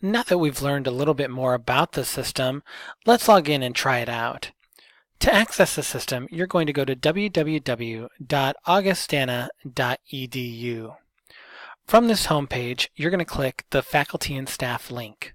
Now that we've learned a little bit more about the system, let's log in and try it out. To access the system, you're going to go to www.augustana.edu. From this homepage, you're going to click the Faculty and Staff link.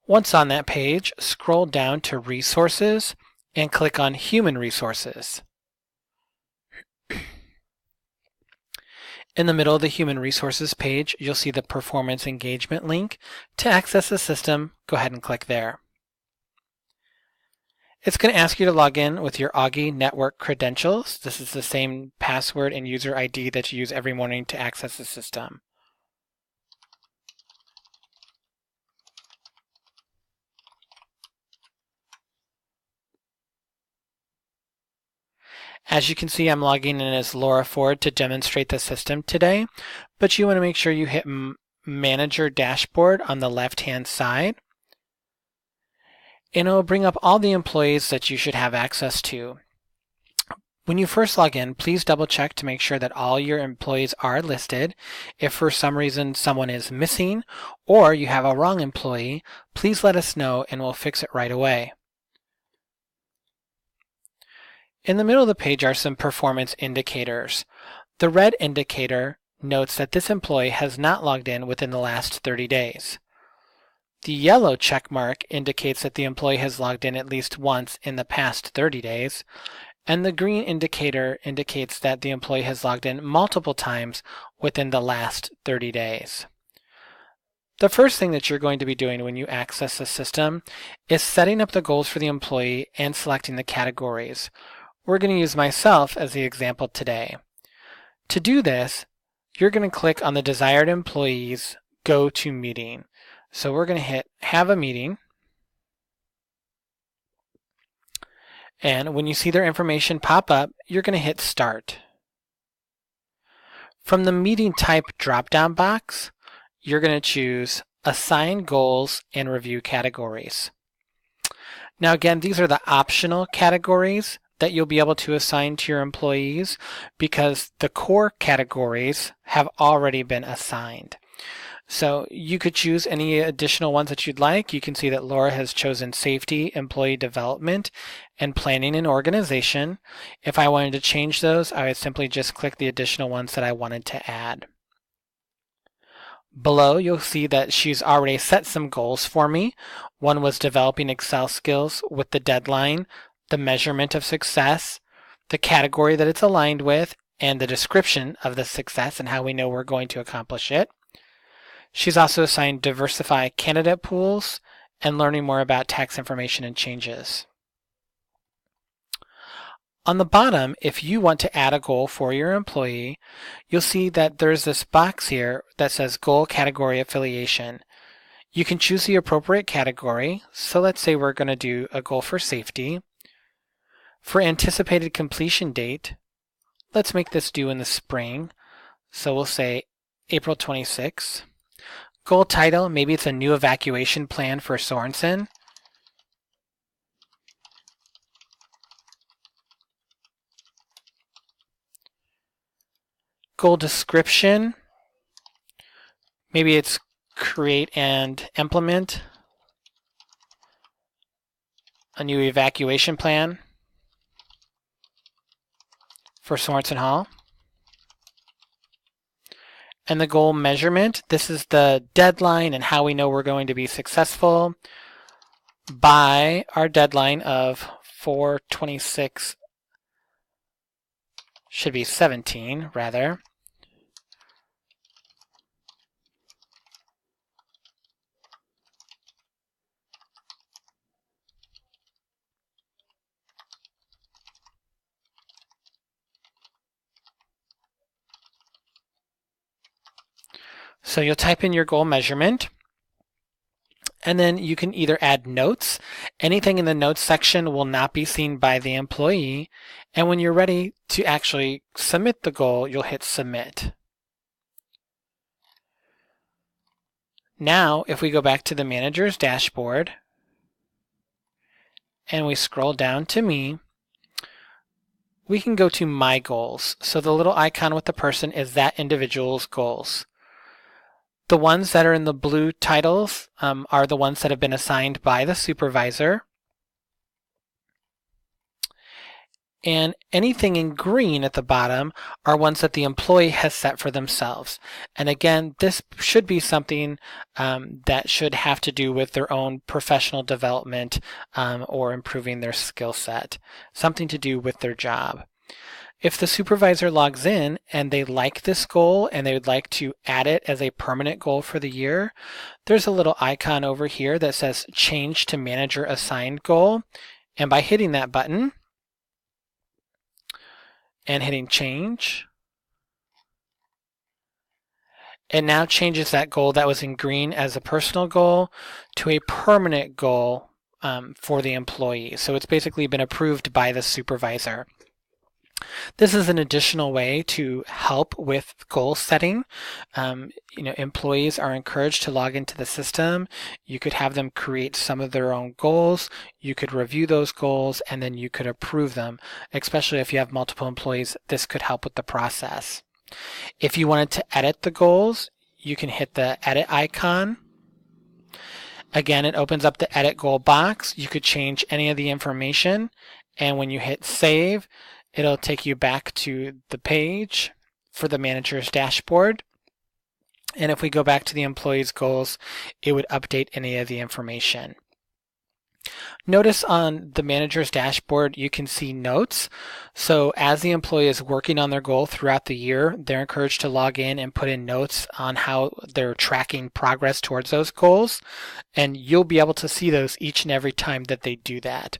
Once on that page, scroll down to Resources and click on Human Resources. In the middle of the Human Resources page, you'll see the Performance Engagement link. To access the system, go ahead and click there. It's going to ask you to log in with your Augie network credentials. This is the same password and user ID that you use every morning to access the system. As you can see, I'm logging in as Laura Ford to demonstrate the system today, but you want to make sure you hit Manager Dashboard on the left-hand side, and it will bring up all the employees that you should have access to. When you first log in, please double check to make sure that all your employees are listed. If for some reason someone is missing or you have a wrong employee, please let us know and we'll fix it right away. In the middle of the page are some performance indicators. The red indicator notes that this employee has not logged in within the last 30 days. The yellow check mark indicates that the employee has logged in at least once in the past 30 days, and the green indicator indicates that the employee has logged in multiple times within the last 30 days. The first thing that you're going to be doing when you access the system is setting up the goals for the employee and selecting the categories. We're going to use myself as the example today. To do this, you're going to click on the desired employee's Go to Meeting. So we're going to hit Have a Meeting. And when you see their information pop up, you're going to hit Start. From the Meeting Type drop-down box, you're going to choose Assign Goals and Review Categories. Now again, these are the optional categories that you'll be able to assign to your employees because the core categories have already been assigned. So you could choose any additional ones that you'd like. You can see that Laura has chosen Safety, Employee Development, and Planning and Organization. If I wanted to change those, I would simply just click the additional ones that I wanted to add. Below, you'll see that she's already set some goals for me. One was developing Excel skills with the deadline, the measurement of success, the category that it's aligned with, and the description of the success and how we know we're going to accomplish it. She's also assigned diversify candidate pools and learning more about tax information and changes. On the bottom, if you want to add a goal for your employee, you'll see that there's this box here that says Goal Category Affiliation. You can choose the appropriate category. So let's say we're going to do a goal for safety. For anticipated completion date, let's make this due in the spring. So we'll say April 26. Goal title, maybe it's a new evacuation plan for Sorensen. Goal description, maybe it's create and implement a new evacuation plan for Sorensen Hall. And the goal measurement, this is the deadline and how we know we're going to be successful by our deadline of 4/26, should be 17 rather. So you'll type in your goal measurement, and then you can either add notes. Anything in the notes section will not be seen by the employee, and when you're ready to actually submit the goal, you'll hit Submit. Now, if we go back to the manager's dashboard, and we scroll down to Me, we can go to My Goals. So the little icon with the person is that individual's goals. The ones that are in the blue titles are the ones that have been assigned by the supervisor. And anything in green at the bottom are ones that the employee has set for themselves. And again, this should be something that should have to do with their own professional development or improving their skill set, something to do with their job. If the supervisor logs in and they like this goal and they would like to add it as a permanent goal for the year, there's a little icon over here that says Change to Manager Assigned Goal. And by hitting that button and hitting Change, it now changes that goal that was in green as a personal goal to a permanent goal for the employee. So it's basically been approved by the supervisor. This is an additional way to help with goal setting. Employees are encouraged to log into the system. You could have them create some of their own goals. You could review those goals and then you could approve them. Especially if you have multiple employees, this could help with the process. If you wanted to edit the goals, you can hit the edit icon. Again, it opens up the edit goal box. You could change any of the information, and when you hit save, it'll take you back to the page for the manager's dashboard. And if we go back to the employee's goals, it would update any of the information. Notice on the manager's dashboard, you can see notes. So as the employee is working on their goal throughout the year, they're encouraged to log in and put in notes on how they're tracking progress towards those goals. And you'll be able to see those each and every time that they do that.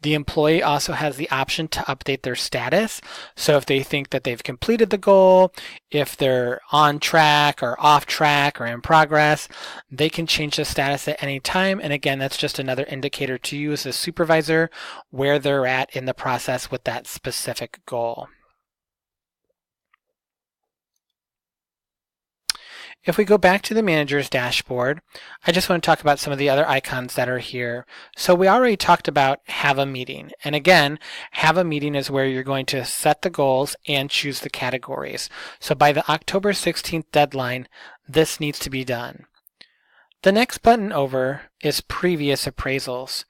The employee also has the option to update their status. So if they think that they've completed the goal, if they're on track or off track or in progress, they can change the status at any time. And again, that's just another indicator to you as a supervisor where they're at in the process with that specific goal. If we go back to the manager's dashboard, I just want to talk about some of the other icons that are here. So we already talked about have a meeting. And again, have a meeting is where you're going to set the goals and choose the categories. So by the October 16th deadline, this needs to be done. The next button over is previous appraisals.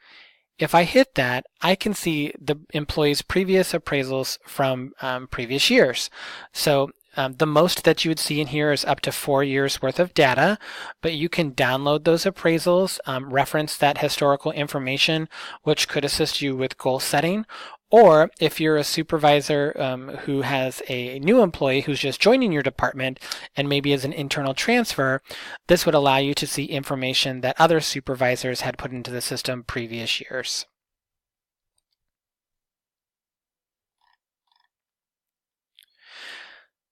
If I hit that, I can see the employee's previous appraisals from previous years. So the most that you would see in here is up to 4 years worth of data, but you can download those appraisals, reference that historical information, which could assist you with goal setting. Or if you're a supervisor who has a new employee who's just joining your department and maybe as an internal transfer, this would allow you to see information that other supervisors had put into the system previous years.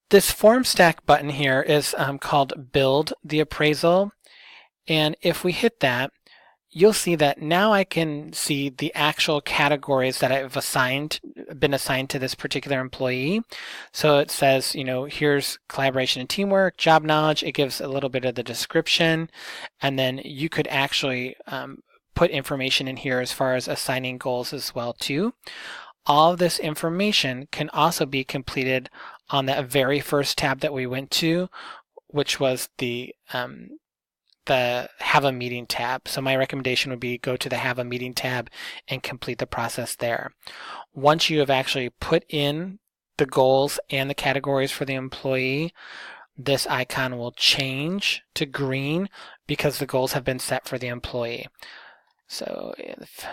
This form stack button here is called Build the Appraisal. And if we hit that, you'll see that now I can see the actual categories that I've been assigned to this particular employee. So it says, here's collaboration and teamwork, job knowledge. It gives a little bit of the description. And then you could actually put information in here as far as assigning goals as well too. All of this information can also be completed on that very first tab that we went to, which was the Have a Meeting tab. So my recommendation would be go to the Have a Meeting tab and complete the process there. Once you have actually put in the goals and the categories for the employee, this icon will change to green because the goals have been set for the employee. So if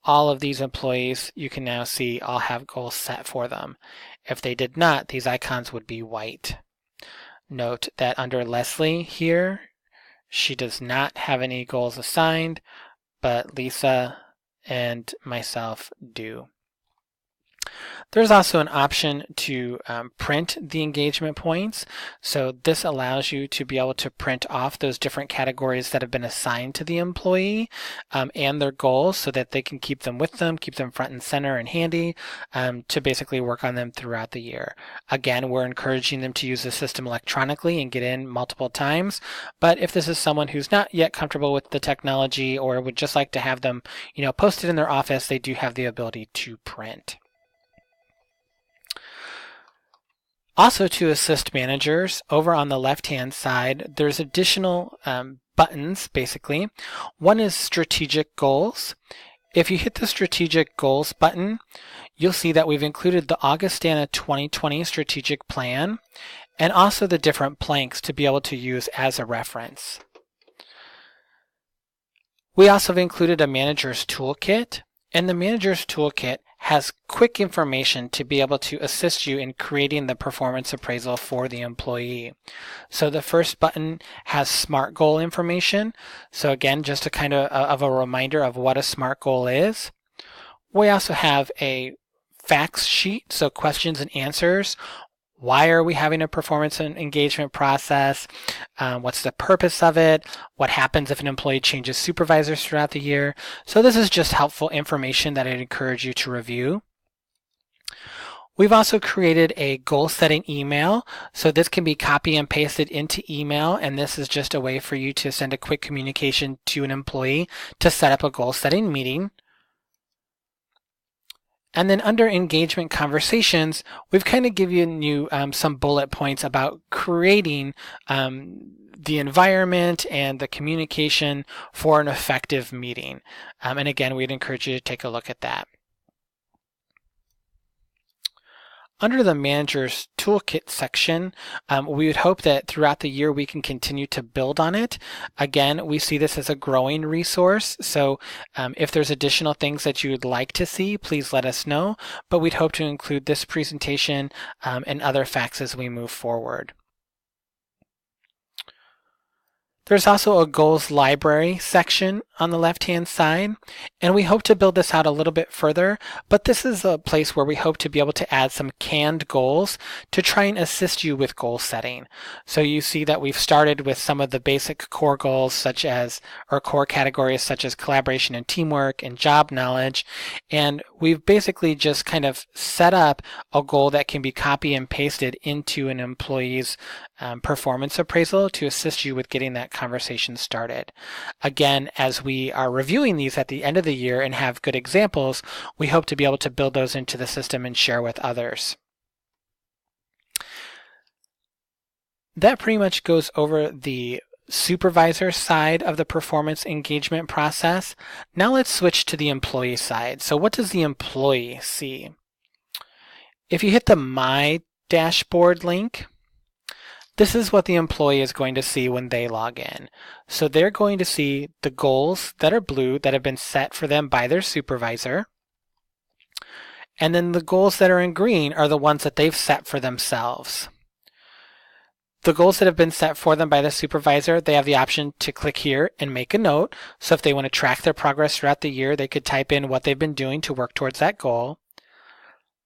all of these employees, you can now see all have goals set for them. If they did not, these icons would be white. Note that under Leslie here, she does not have any goals assigned, but Lisa and myself do. There's also an option to print the engagement points. So this allows you to be able to print off those different categories that have been assigned to the employee and their goals so that they can keep them with them, keep them front and center and handy to basically work on them throughout the year. Again, we're encouraging them to use the system electronically and get in multiple times. But if this is someone who's not yet comfortable with the technology or would just like to have them, posted in their office, they do have the ability to print. Also, to assist managers, over on the left-hand side, there's additional buttons, basically. One is strategic goals. If you hit the strategic goals button, you'll see that we've included the Augustana 2020 strategic plan and also the different planks to be able to use as a reference. We also have included a manager's toolkit, and the manager's toolkit has quick information to be able to assist you in creating the performance appraisal for the employee. So the first button has SMART goal information. So again, just a kind of a reminder of what a SMART goal is. We also have a facts sheet, so questions and answers. Why are we having a performance and engagement process? What's the purpose of it? What happens if an employee changes supervisors throughout the year? So this is just helpful information that I'd encourage you to review. We've also created a goal setting email. So this can be copy and pasted into email, and this is just a way for you to send a quick communication to an employee to set up a goal setting meeting. And then under engagement conversations, we've kind of given you some bullet points about creating the environment and the communication for an effective meeting. And again, we'd encourage you to take a look at that. Under the Manager's Toolkit section, we would hope that throughout the year we can continue to build on it. Again, we see this as a growing resource, so if there's additional things that you would like to see, please let us know, but we'd hope to include this presentation and other facts as we move forward. There's also a goals library section on the left-hand side, and we hope to build this out a little bit further, but this is a place where we hope to be able to add some canned goals to try and assist you with goal setting. So you see that we've started with some of the basic core goals such as, or core categories such as collaboration and teamwork and job knowledge, and we've basically just kind of set up a goal that can be copy and pasted into an employee's performance appraisal to assist you with getting that conversation started. Again, as we are reviewing these at the end of the year and have good examples, we hope to be able to build those into the system and share with others. That pretty much goes over the supervisor side of the performance engagement process. Now let's switch to the employee side. So what does the employee see? If you hit the My Dashboard link, this is what the employee is going to see when they log in. So they're going to see the goals that are blue that have been set for them by their supervisor. And then the goals that are in green are the ones that they've set for themselves. The goals that have been set for them by the supervisor, they have the option to click here and make a note. So if they want to track their progress throughout the year, they could type in what they've been doing to work towards that goal.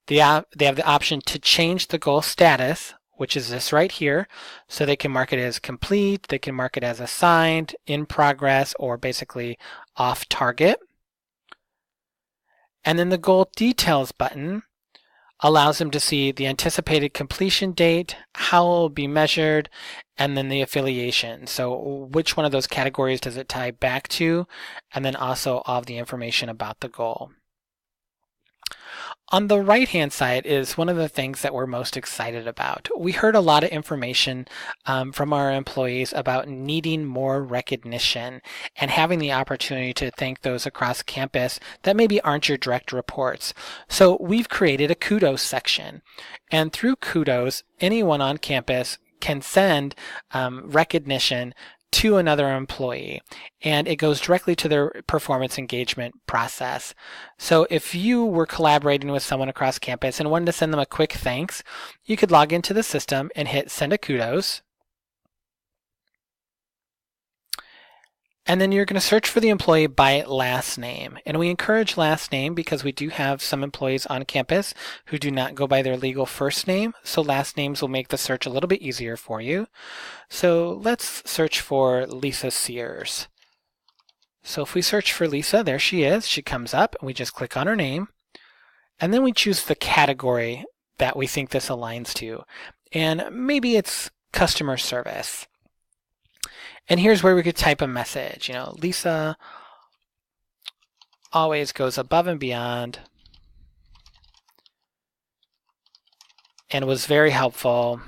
They have the option to change the goal status, which is this right here. So they can mark it as complete, they can mark it as assigned, in progress, or basically off target. And then the goal details button allows them to see the anticipated completion date, how it will be measured, and then the affiliation. So which one of those categories does it tie back to, and then also all of the information about the goal. On the right-hand side is one of the things that we're most excited about. We heard a lot of information from our employees about needing more recognition and having the opportunity to thank those across campus that maybe aren't your direct reports. So we've created a kudos section. And through kudos, anyone on campus can send recognition to another employee, and it goes directly to their performance engagement process. So if you were collaborating with someone across campus and wanted to send them a quick thanks, you could log into the system and hit send a kudos. And then you're going to search for the employee by last name. And we encourage last name because we do have some employees on campus who do not go by their legal first name. So last names will make the search a little bit easier for you. So let's search for Lisa Sears. So if we search for Lisa, there she is. She comes up and we just click on her name. And then we choose the category that we think this aligns to. And maybe it's customer service. And here's where we could type a message. Lisa always goes above and beyond and was very helpful.